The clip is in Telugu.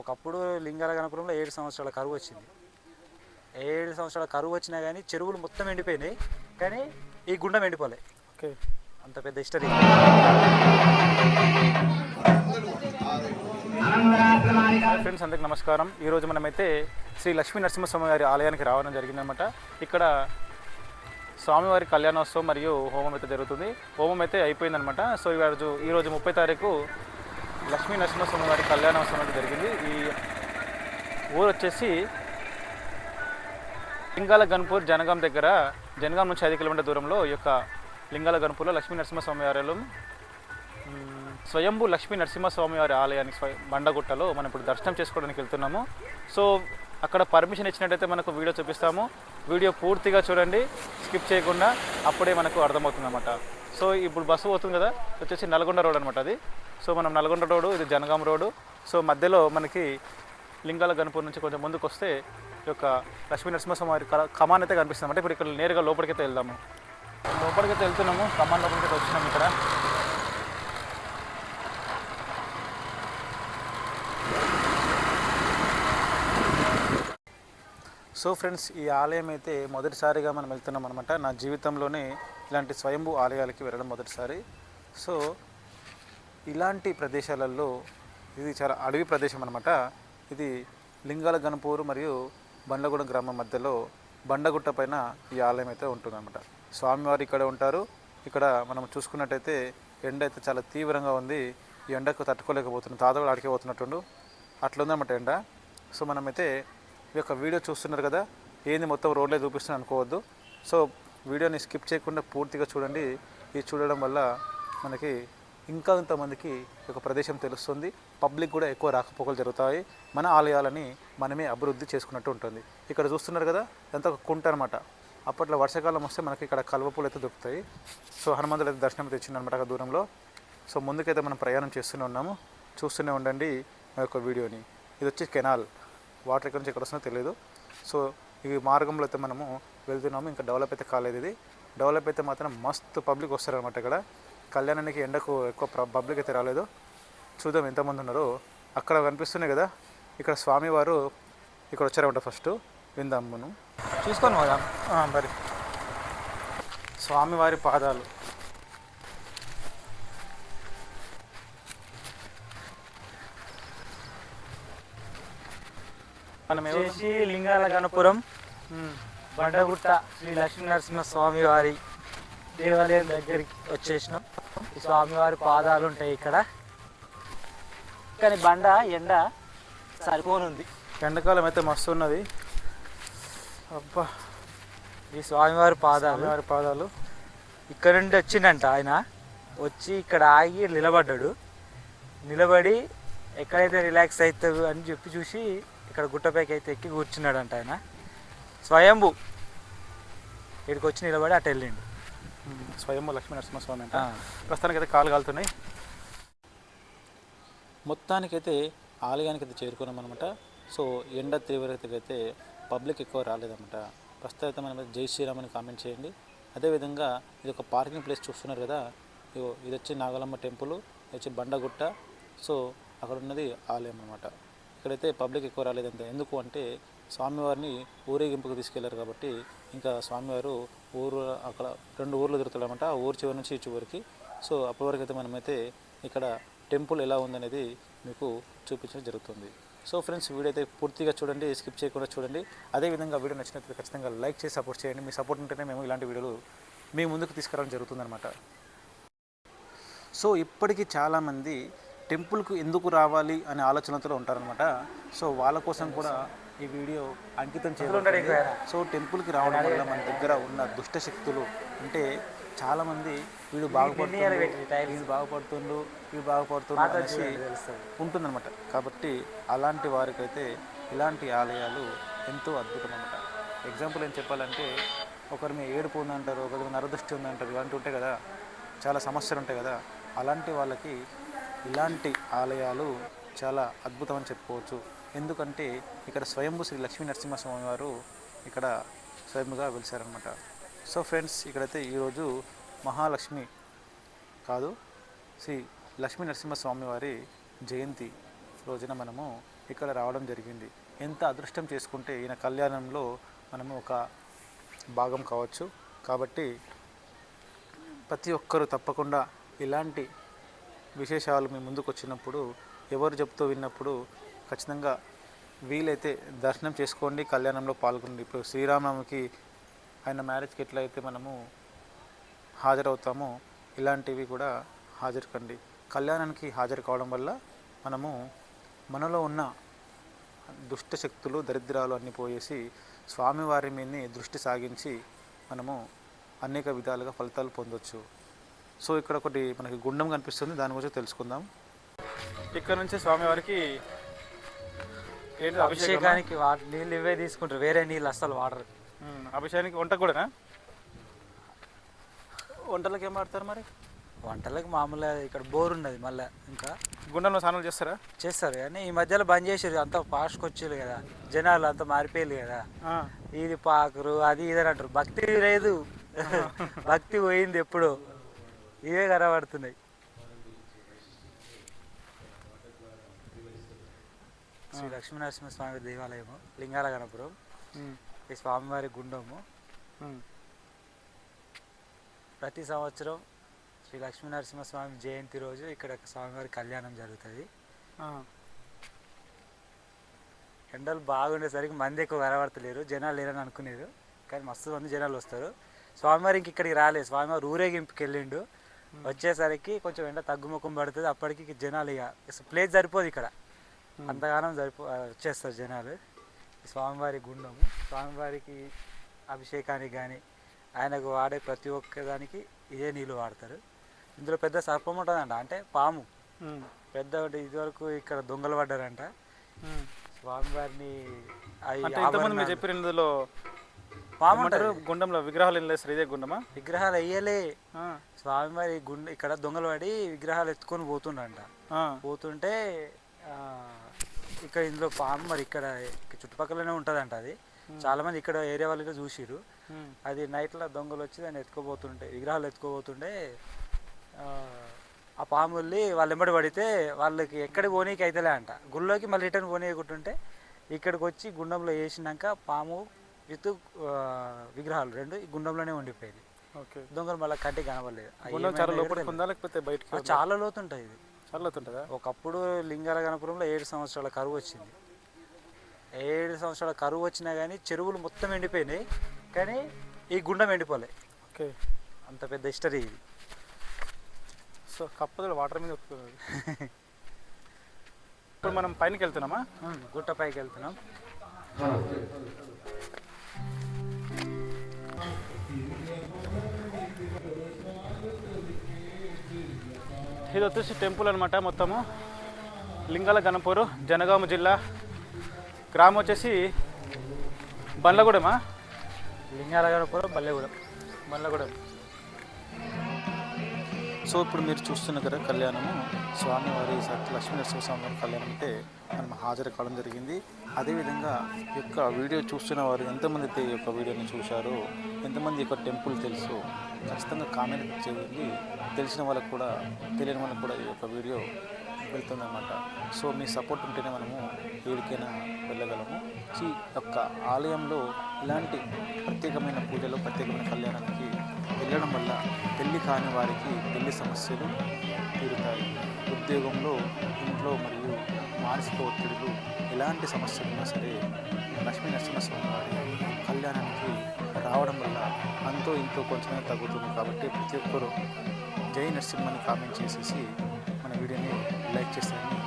ఒకప్పుడు లింగాల గణపురంలో 7 సంవత్సరాల కరువు వచ్చింది. 7 సంవత్సరాల కరువు వచ్చినా కానీ చెరువులు మొత్తం ఎండిపోయినాయి, కానీ ఈ గుండం ఎండిపోలే. ఓకే, అంత పెద్ద హిస్టరీ. ఫ్రెండ్స్ అందరికి నమస్కారం. ఈరోజు మనమైతే శ్రీ లక్ష్మీ నరసింహస్వామి వారి ఆలయానికి రావడం జరిగిందనమాట. ఇక్కడ స్వామివారి కళ్యాణోత్సవం మరియు హోమం అయితే జరుగుతుంది. హోమం అయితే అయిపోయిందనమాట. సో ఈరోజు 30 తారీఖు లక్ష్మీ నరసింహస్వామి వారి కళ్యాణోత్సవం అయితే జరిగింది. ఈ ఊరు వచ్చేసి లింగాల గన్పూర్ జనగాం దగ్గర, జనగాం నుంచి 5 కిలోమీటర్ల దూరంలో ఈ యొక్క లింగాల గన్పూర్లో లక్ష్మీ నరసింహస్వామి ఆలయం, స్వయంభూ లక్ష్మీ నరసింహస్వామి వారి ఆలయానికి బండగుట్టలో మనం ఇప్పుడు దర్శనం చేసుకోవడానికి వెళ్తున్నాము. సో అక్కడ పర్మిషన్ ఇచ్చినట్టయితే మనకు వీడియో చూపిస్తాము. వీడియో పూర్తిగా చూడండి, స్కిప్ చేయకుండా, అప్పుడే మనకు అర్థమవుతుంది అన్నమాట. సో ఇప్పుడు బస్సు పోతుంది కదా, వచ్చేసి నల్గొండ రోడ్ అనమాట అది. సో మనం నల్గొండ రోడ్డు, ఇది జనగాం రోడ్డు. సో మధ్యలో మనకి లింగాల గన్పూర్ నుంచి కొంచెం ముందుకు వస్తే ఈ యొక్క లక్ష్మీ నరసింహస్వామి వారి కమాన్ అయితే కనిపిస్తుంది అన్నమాట. ఇప్పుడు ఇక్కడ నేరుగా లోపలికైతే వెళ్దాము. లోపలికైతే వెళ్తున్నాము, కమాన్ లోపలికైతే వచ్చినాము ఇక్కడ. సో ఫ్రెండ్స్, ఈ ఆలయం అయితే మొదటిసారిగా మనం వెళ్తున్నాం అనమాట. నా జీవితంలోనే ఇలాంటి స్వయంభూ ఆలయాలకి వెళ్ళడం మొదటిసారి. సో ఇలాంటి ప్రదేశాలలో ఇది చాలా అడవి ప్రదేశం అనమాట. ఇది లింగాల గన్పూర్ మరియు బండ్లగూడెం గ్రామం మధ్యలో బండగుట్ట పైన ఈ ఆలయం అయితే ఉంటుందన్నమాట. స్వామివారు ఇక్కడ ఉంటారు. ఇక్కడ మనం చూసుకున్నట్టయితే ఎండ అయితే చాలా తీవ్రంగా ఉంది. ఈ ఎండకు తట్టుకోలేకపోతున్నాం, తాత కూడా ఆడిపోతున్నట్టుండు, అట్లా ఉందన్నమాట ఎండ. సో మనమైతే ఈ యొక్క వీడియో చూస్తున్నారు కదా, ఏంది మొత్తం రోడ్లే చూపిస్తున్నాను అనుకోవద్దు. సో వీడియోని స్కిప్ చేయకుండా పూర్తిగా చూడండి. ఇది చూడడం వల్ల మనకి ఇంకా ఇంతమందికి ఒక ప్రదేశం తెలుస్తుంది, పబ్లిక్ కూడా ఎక్కువ రాకపోకలు జరుగుతాయి, మన ఆలయాలని మనమే అభివృద్ధి చేసుకున్నట్టు ఉంటుంది. ఇక్కడ చూస్తున్నారు కదా, ఎంత ఒక కుంట అనమాట. అప్పట్లో వర్షాకాలం వస్తే మనకి ఇక్కడ కలువపూలు అయితే దొరుకుతాయి. సో హనుమంతుడు అయితే దర్శనం తెచ్చిందనమాట అక్కడ దూరంలో. సో ముందుకైతే మనం ప్రయాణం చేస్తూనే ఉన్నాము, చూస్తూనే ఉండండి మా యొక్క వీడియోని. ఇది వచ్చి కెనాల్, వాటర్ ఎక్కడి నుంచి ఎక్కడ వస్తుందో తెలియదు. సో ఈ మార్గంలో అయితే మనము వెళ్తున్నాము. ఇంకా డెవలప్ అయితే కాలేదు. ఇది డెవలప్ అయితే మాత్రం మస్తు పబ్లిక్ వస్తారనమాట. ఇక్కడ కళ్యాణానికి ఎండకు ఎక్కువ పబ్లిక్ అయితే రాలేదు. చూద్దాం ఎంతమంది ఉన్నారో. అక్కడ కనిపిస్తున్నాయి కదా, ఇక్కడ స్వామివారు ఇక్కడ వచ్చారన్నమాట. ఫస్ట్ విందాం, మనం చూసుకొని పోదాం. మరి స్వామివారి పాదాలు, మనం వచ్చేసి లింగాల గణపురం బండగుట్ట శ్రీ లక్ష్మీ నరసింహస్వామి వారి దేవాలయం దగ్గరికి వచ్చేసినాం. ఈ స్వామివారి పాదాలు ఉంటాయి ఇక్కడ, కానీ బండ ఎండ సరిపోనుంది. ఎండాకాలం అయితే మస్తు ఉన్నది. అబ్బా, ఈ స్వామివారి పాదాలు ఇక్కడ నుండి వచ్చిందంట. ఆయన వచ్చి ఇక్కడ ఆగి నిలబడ్డాడు. నిలబడి ఎక్కడైతే రిలాక్స్ అవుతాడు అని చెప్పి చూసి ఇక్కడ గుట్టపైకి అయితే ఎక్కి కూర్చున్నాడంట. ఆయన స్వయంభూ ఇక్కడికి వచ్చి నిలబడి అటు వెళ్ళిండు. స్వయంభూ లక్ష్మీ నరసింహస్వామి అంట. ప్రస్తుతానికి అయితే కాలు కాలుతున్నాయి. మొత్తానికైతే ఆలయానికి అయితే చేరుకున్నాం అనమాట. సో ఎండ తీవ్రతకైతే పబ్లిక్ ఎక్కువ రాలేదన్నమాట. ప్రస్తుతం అయితే మనం జై శ్రీరామ్ అని కామెంట్ చేయండి. అదేవిధంగా ఇది ఒక పార్కింగ్ ప్లేస్ చూస్తున్నారు కదా, ఇది వచ్చి నాగలమ్మ టెంపుల్, ఇది వచ్చి బండగుట్ట. సో అక్కడ ఉన్నది ఆలయం అనమాట. ఇక్కడైతే పబ్లిక్ ఎక్కువ రాలేదంతే. ఎందుకు అంటే స్వామివారిని ఊరేగింపుకు తీసుకెళ్లారు కాబట్టి. ఇంకా స్వామివారు అక్కడ 2 ఊర్లు తిరుగుతాడనమాట, ఆ ఊరు చివరి నుంచి ఈ చివరికి. సో అప్పటి వరకు అయితే మనమైతే ఇక్కడ టెంపుల్ ఎలా ఉందనేది మీకు చూపించడం జరుగుతుంది. సో ఫ్రెండ్స్, వీడియో అయితే పూర్తిగా చూడండి, స్కిప్ చేయకుండా చూడండి. అదేవిధంగా వీడియో నచ్చినట్లయితే ఖచ్చితంగా లైక్ చేసి సపోర్ట్ చేయండి. మీ సపోర్ట్ ఉంటేనే మేము ఇలాంటి వీడియోలు మీ ముందుకు తీసుకురావడం జరుగుతుందన్నమాట. సో ఇప్పటికీ చాలామంది టెంపుల్కు ఎందుకు రావాలి అనే ఆలోచనతో ఉంటారనమాట. సో వాళ్ళ కోసం కూడా ఈ వీడియో అంకితం చేయాలి. సో టెంపుల్కి రావడం వల్ల మన దగ్గర ఉన్న దుష్ట శక్తులు, అంటే చాలామంది వీడు బాగుపడుతుండు అనేసి ఉంటుందన్నమాట. కాబట్టి అలాంటి వారికైతే ఇలాంటి ఆలయాలు ఎంతో అద్భుతం అన్నమాట. ఎగ్జాంపుల్ ఏం చెప్పాలంటే, ఒకరి మీద ఏడుపు ఉందంటారు, ఒకరి మీద నరదృష్టి ఉందంటారు, ఇలాంటివి ఉంటాయి కదా, చాలా సమస్యలు ఉంటాయి కదా. అలాంటి వాళ్ళకి ఇలాంటి ఆలయాలు చాలా అద్భుతం అని చెప్పుకోవచ్చు. ఎందుకంటే ఇక్కడ స్వయంభూ శ్రీ లక్ష్మీ నరసింహస్వామి వారు ఇక్కడ స్వయంగా వెలిసారనమాట. సో ఫ్రెండ్స్, ఇక్కడైతే ఈరోజు మహాలక్ష్మి కాదు, శ్రీ లక్ష్మీ నరసింహస్వామి వారి జయంతి రోజున మనము ఇక్కడ రావడం జరిగింది. ఎంత అదృష్టం చేసుకుంటే ఈయన కళ్యాణంలో మనము ఒక భాగం కావచ్చు. కాబట్టి ప్రతి ఒక్కరూ తప్పకుండా ఇలాంటి విశేషాలు మీ ముందుకు వచ్చినప్పుడు, ఎవరు చెప్తూ విన్నప్పుడు ఖచ్చితంగా వీలైతే దర్శనం చేసుకోండి, కళ్యాణంలో పాల్గొనండి. ఇప్పుడు శ్రీరామనవమికి ఆయన మ్యారేజ్కి ఎట్లయితే మనము హాజరవుతామో ఇలాంటివి కూడా హాజరు కండి. కళ్యాణానికి హాజరు కావడం వల్ల మనము మనలో ఉన్న దుష్ట శక్తులు, దరిద్రాలు అన్నీ పోయేసి స్వామివారి మీదనే దృష్టి సాగించి మనము అనేక విధాలుగా ఫలితాలు పొందొచ్చు. సో ఇక్కడ ఒకటి మనకి గుండం కనిపిస్తుంది, దాని గురించి తెలుసుకుందాం. ఇక్కడ నుంచి స్వామివారికి ఏంటి అభిషేకానికి నీళ్ళు ఇవే తీసుకుంటారు, వేరే నీళ్ళు అస్సలు వాడరు. అభిషేకానికి వంట కూడానా? వంటలకు ఏం వాడతారు మరి? వంటలకు మామూలుగా ఇక్కడ బోర్ ఉన్నది, మళ్ళీ ఇంకా గుండంలో స్నానాలు చేస్తారు కానీ ఈ మధ్యలో బంద్ చేసారు, అంత ఫాస్ట్కి వచ్చేది కదా, జనాలు అంతా మారిపోయారు కదా. ఇది పాకరు అది ఇది అని అంటారు, భక్తి లేదు, భక్తి పోయింది ఎప్పుడు, ఇవే కనబడుతున్నాయి. శ్రీ లక్ష్మీనరసింహస్వామి దేవాలయము, లింగాల గణపురం. ఈ స్వామివారి గుండము. ప్రతి సంవత్సరం శ్రీ లక్ష్మీనరసింహస్వామి జయంతి రోజు ఇక్కడ స్వామివారి కళ్యాణం జరుగుతుంది. ఎండలు బాగుండేసరికి మంది ఎక్కువ కనబడతలేరు, జనాలు లేరని అనుకునేరు, కానీ మస్తు మంది జనాలు వస్తారు. స్వామివారి ఇంక ఇక్కడికి రాలేదు, స్వామివారు ఊరేగింపుకి వెళ్ళిండు. వచ్చేసరికి కొంచెం ఎండ తగ్గుముఖం పడుతుంది, అప్పటికి జనాలు ఇక ప్లేస్ సరిపోదు, ఇక్కడ అంతగానం వచ్చేస్తారు జనాలు. స్వామివారి గుండము, స్వామివారికి అభిషేకానికి కానీ ఆయనకు వాడే ప్రతి ఒక్కదానికి ఇదే నీళ్ళు వాడతారు. ఇందులో పెద్ద సర్పం ఉంటుందంట, అంటే పాము పెద్ద. ఇదివరకు ఇక్కడ దొంగలు పడ్డారంట, స్వామివారిని చెప్పిన ఇందులో పాము అంటారు. గుండంలో విగ్రహాలు ఇదే గుండమా? విగ్రహాలు వెయ్యలే, స్వామివారి ఇక్కడ దొంగలు పడి విగ్రహాలు ఎత్తుకొని పోతుండంట. పోతుంటే ఇక్కడ ఇందులో పాము మరి ఇక్కడ చుట్టుపక్కలనే ఉంటుందంట. అది చాలా మంది ఇక్కడ ఏరియా వాళ్ళకి చూసిరు. అది నైట్లో దొంగలు వచ్చి దాన్ని ఎత్తుకోబోతుంటే, విగ్రహాలు ఎత్తుకోబోతుండే ఆ పాము వెళ్ళి వాళ్ళు వెంబడి పడితే వాళ్ళకి ఎక్కడికి పోనీకి అయితేలే అంట. గుళ్ళోకి మళ్ళీ రిటర్న్ పోనీయకుంటుంటే ఇక్కడికి వచ్చి గుండంలో వేసినాక పాము విత్ విగ్రహాలు రెండు ఈ గుండంలోనే ఉండిపోయింది. దొంగలు మళ్ళీ కంటికి కనబడలేదు. చాలా లోతుంటాయి ఇది, చాలా లోతుంటుందా? ఒకప్పుడు లింగాల గణపురంలో 7 సంవత్సరాల కరువు వచ్చింది. 7 సంవత్సరాల కరువు వచ్చినా కానీ చెరువులు మొత్తం ఎండిపోయినాయి, కానీ ఈ గుండం ఎండిపోలే. అంత పెద్ద హిస్టరీ ఇది. సో కప్పలు వాటర్ మీద వస్తుంది. ఇప్పుడు మనం పైనకి వెళ్తున్నామా? గుట్ట పైకి వెళ్తున్నాం. ఇది వచ్చేసి టెంపుల్ అనమాట. మొత్తము లింగాల గణపూరు, జనగామ జిల్లా. గ్రామం వచ్చేసి బండ్లగూడెమా? లింగాల గణపురం, బండ్లగూడెం. సో ఇప్పుడు మీరు చూస్తున్న కదా కళ్యాణము, స్వామివారి లక్ష్మీనరసింహస్వామి వారి కళ్యాణం అయితే మనం హాజరు కావడం జరిగింది. అదేవిధంగా ఈ యొక్క వీడియో చూస్తున్న వారు ఎంతమంది అయితే ఈ యొక్క వీడియోని చూశారో, ఎంతమంది యొక్క టెంపుల్ తెలుసు, ఖచ్చితంగా కామెంట్ చేయండి. తెలిసిన వాళ్ళకు కూడా, తెలియని వాళ్ళకు కూడా ఈ యొక్క వీడియో వెళ్తుందన్నమాట. సో మీ సపోర్ట్ ఉంటేనే మనము ఏడికైనా వెళ్ళగలము. ఈ యొక్క ఆలయంలో ఇలాంటి ప్రత్యేకమైన పూజలు, ప్రత్యేకమైన కళ్యాణానికి వెళ్ళడం వల్ల పెళ్లి కాని వారికి పెళ్లి సమస్యలు తీరుతాయి. ఉద్యోగంలో, ఇంట్లో మరియు మానసిక ఒత్తిడులు, ఎలాంటి సమస్యలు ఉన్నా సరే లక్ష్మీనరసింహస్వామి వారి కళ్యాణానికి రావడం వల్ల అంతో ఇంతో కొంచెమే తగ్గుతుంది. కాబట్టి ప్రతి ఒక్కరూ జై నరసింహని కామెంట్ చేసేసి మన వీడియోని లైక్ చేస్తారని